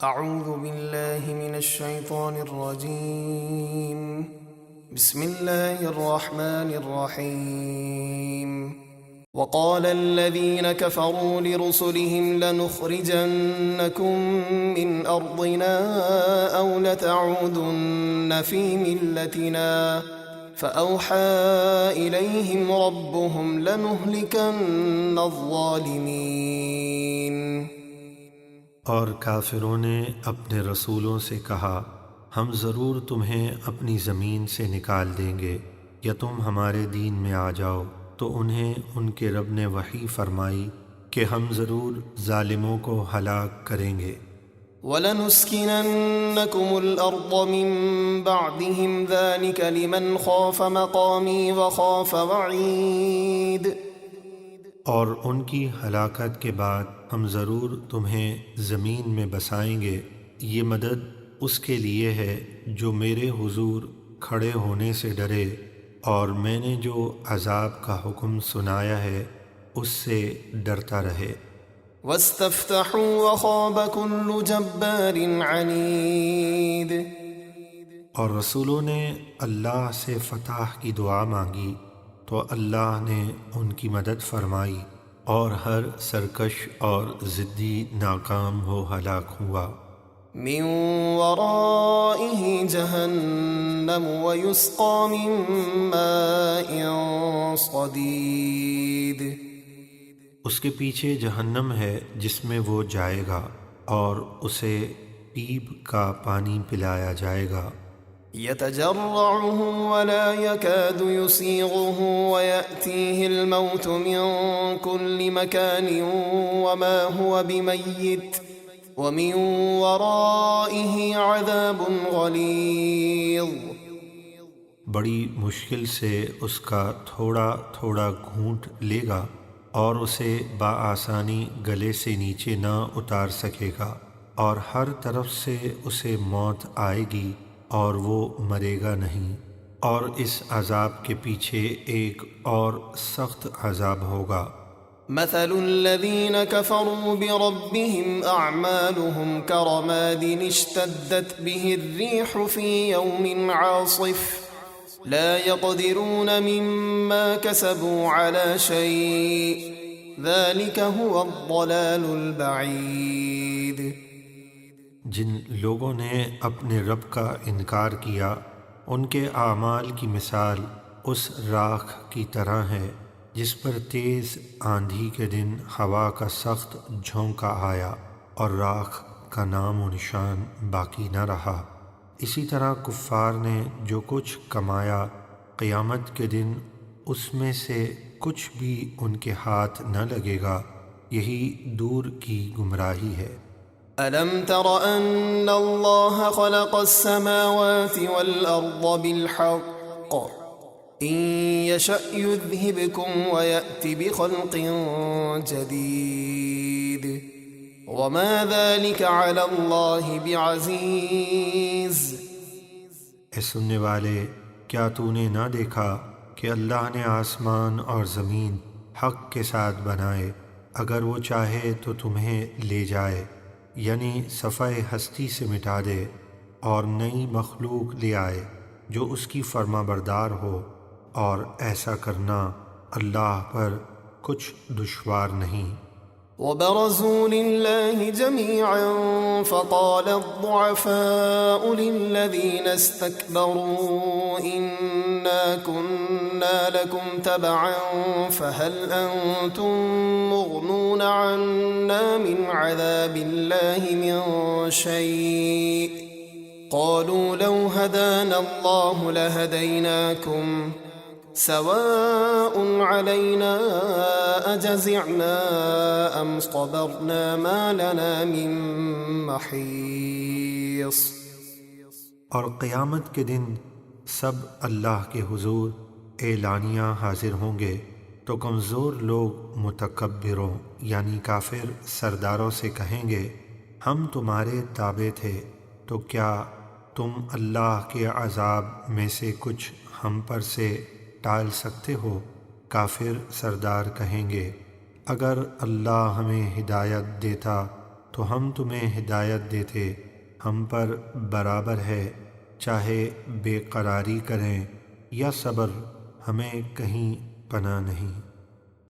اعوذ باللہ من الشیطان الرجیم بسم اللہ الرحمن الرحیم وقال الذين كفروا لرسلهم لنخرجنكم من أرضنا أو لتعودن في ملتنا فأوحى إليهم ربهم لنهلكن الظالمين. اور کافروں نے اپنے رسولوں سے کہا ہم ضرور تمہیں اپنی زمین سے نکال دیں گے یا تم ہمارے دین میں آ جاؤ، تو انہیں ان کے رب نے وحی فرمائی کہ ہم ضرور ظالموں کو ہلاک کریں گے۔ وَلَنُسْكِنَنَّكُمُ الْأَرْضَ مِن بَعْدِهِمْ ذَلِكَ لِمَنْ خَافَ مَقَامِي وَخَافَ وَعِيدِ. اور ان کی ہلاکت کے بعد ہم ضرور تمہیں زمین میں بسائیں گے، یہ مدد اس کے لیے ہے جو میرے حضور کھڑے ہونے سے ڈرے اور میں نے جو عذاب کا حکم سنایا ہے اس سے ڈرتا رہے۔ وَاسْتَفْتَحُوا وَخَابَ كُلُّ جَبَّارٍ عَنِيدٍ. اور رسولوں نے اللہ سے فتح کی دعا مانگی تو اللہ نے ان کی مدد فرمائی اور ہر سرکش اور ضدی ناکام ہو ہلاک ہوا۔ من ورائه جہنم ويسقى من ماء صدید. اس کے پیچھے جہنم ہے جس میں وہ جائے گا اور اسے پیپ کا پانی پلایا جائے گا۔ يتجرعه ولا يكاد يسيغه ويأتيه الموت من كل مكان وما هو بميت ومن ورائه عذاب غليظ. بڑی مشکل سے اس کا تھوڑا تھوڑا گھونٹ لے گا اور اسے بآسانی گلے سے نیچے نہ اتار سکے گا، اور ہر طرف سے اسے موت آئے گی اور وہ مرے گا نہیں، اور اس عذاب کے پیچھے ایک اور سخت عذاب ہوگا۔ مثل الذين كفروا بربهم أعمالهم كرماد اشتدت به الريح في يوم عاصف لا يقدرون مما كسبوا على شيء ذلك هو الضلال البعيد. جن لوگوں نے اپنے رب کا انکار کیا ان کے اعمال کی مثال اس راکھ کی طرح ہے جس پر تیز آندھی کے دن ہوا کا سخت جھونکا آیا اور راکھ کا نام و نشان باقی نہ رہا۔ اسی طرح کفار نے جو کچھ کمایا قیامت کے دن اس میں سے کچھ بھی ان کے ہاتھ نہ لگے گا، یہی دور کی گمراہی ہے۔ أَلَمْ تَرَ أَنَّ اللَّهَ خَلَقَ السَّمَاوَاتِ وَالْأَرْضَ بِالْحَقِّ إِن يَشَأْ يُذْهِبْكُمْ وَيَأْتِ بِخَلْقٍ جَدِيدٍ وَمَا ذَلِكَ عَلَى اللَّهِ بِعَزِيزٍ. اے سننے والے، کیا تو نے نہ دیکھا کہ اللہ نے آسمان اور زمین حق کے ساتھ بنائے، اگر وہ چاہے تو تمہیں لے جائے، یعنی صفحہ ہستی سے مٹا دے اور نئی مخلوق لے آئے جو اس کی فرما بردار ہو، اور ایسا کرنا اللہ پر کچھ دشوار نہیں۔ وَبَرَزُوا لِلَّهِ جَمِيعًا فَقَالَ الضُّعَفَاءُ لِلَّذِينَ اسْتَكْبَرُوا إِنَّا كُنَّا لَكُمْ تَبَعًا فَهَلْ أَنْتُمْ مُغْنُونَ عَنَّا مِنْ عَذَابِ اللَّهِ مِنْ شَيْءٍ قَالُوا لَوْ هَدَانَا اللَّهُ لَهَدَيْنَاكُمْ سواء علينا أجزعنا أم صبرنا ما لنا من محيص. اور قیامت کے دن سب اللہ کے حضور اعلانیہ حاضر ہوں گے تو کمزور لوگ متکبروں یعنی کافر سرداروں سے کہیں گے ہم تمہارے تابع تھے، تو کیا تم اللہ کے عذاب میں سے کچھ ہم پر سے ٹال سکتے ہو؟ کافر سردار کہیں گے اگر اللہ ہمیں ہدایت دیتا تو ہم تمہیں ہدایت دیتے، ہم پر برابر ہے، چاہے بے قراری کریں یا صبر، ہمیں کہیں پناہ نہیں۔